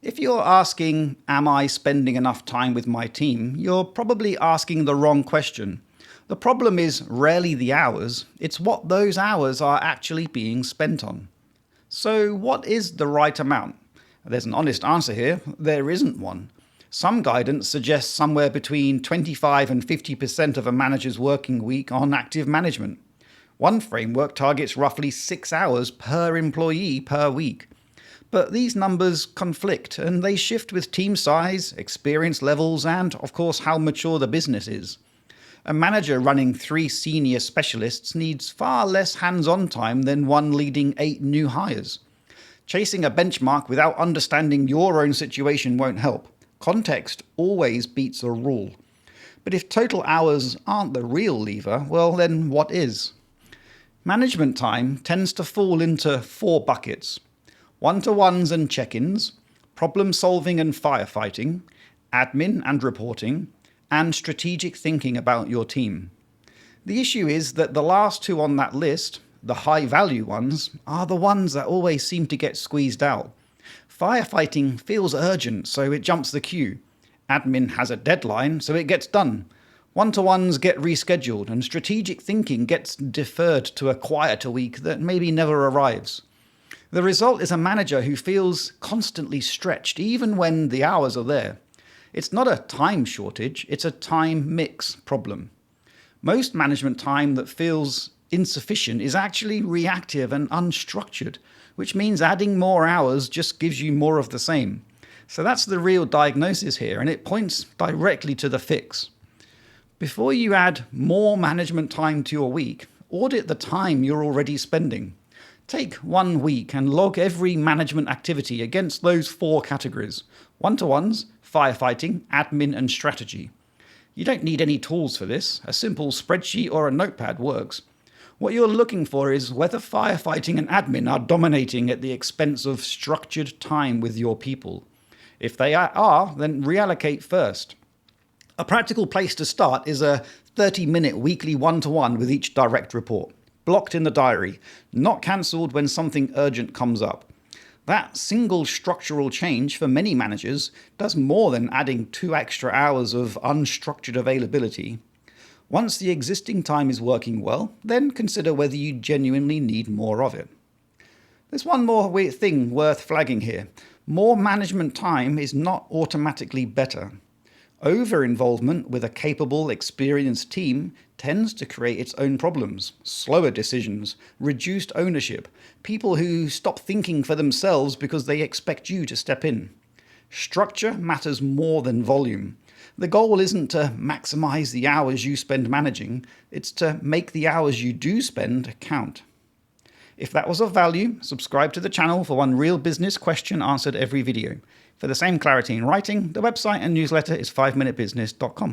If you're asking, am I spending enough time with my team, you're probably asking the wrong question. The problem is rarely the hours, it's what those hours are actually being spent on. So what is the right amount? There's an honest answer here, there isn't one. Some guidance suggests somewhere between 25 and 50% of a manager's working week on active management. One framework targets roughly 6 hours per employee per week. But these numbers conflict, and they shift with team size, experience levels, and, of course, how mature the business is. A manager running 3 senior specialists needs far less hands-on time than one leading 8 new hires. Chasing a benchmark without understanding your own situation won't help. Context always beats a rule. But if total hours aren't the real lever, well then what is? Management time tends to fall into 4 buckets. One-to-ones and check-ins, problem-solving and firefighting, admin and reporting, and strategic thinking about your team. The issue is that the last 2 on that list, the high-value ones, are the ones that always seem to get squeezed out. Firefighting feels urgent, so it jumps the queue. Admin has a deadline, so it gets done. One-to-ones get rescheduled, and strategic thinking gets deferred to a quieter week that maybe never arrives. The result is a manager who feels constantly stretched, even when the hours are there. It's not a time shortage, it's a time mix problem. Most management time that feels insufficient is actually reactive and unstructured, which means adding more hours just gives you more of the same. So that's the real diagnosis here, and it points directly to the fix. Before you add more management time to your week, audit the time you're already spending. Take 1 week and log every management activity against those 4 categories: one-to-ones, firefighting, admin, and strategy. You don't need any tools for this. A simple spreadsheet or a notepad works. What you're looking for is whether firefighting and admin are dominating at the expense of structured time with your people. If they are, then reallocate first. A practical place to start is a 30-minute weekly one-to-one with each direct report. Blocked in the diary, not cancelled when something urgent comes up. That single structural change for many managers does more than adding 2 extra hours of unstructured availability. Once the existing time is working well, then consider whether you genuinely need more of it. There's one more thing worth flagging here. More management time is not automatically better. Over-involvement with a capable, experienced team tends to create its own problems. Slower decisions, reduced ownership, people who stop thinking for themselves because they expect you to step in. Structure matters more than volume. The goal isn't to maximize the hours you spend managing, it's to make the hours you do spend count. If that was of value, subscribe to the channel for one real business question answered every video. For the same clarity in writing, the website and newsletter is 5minutebusiness.com.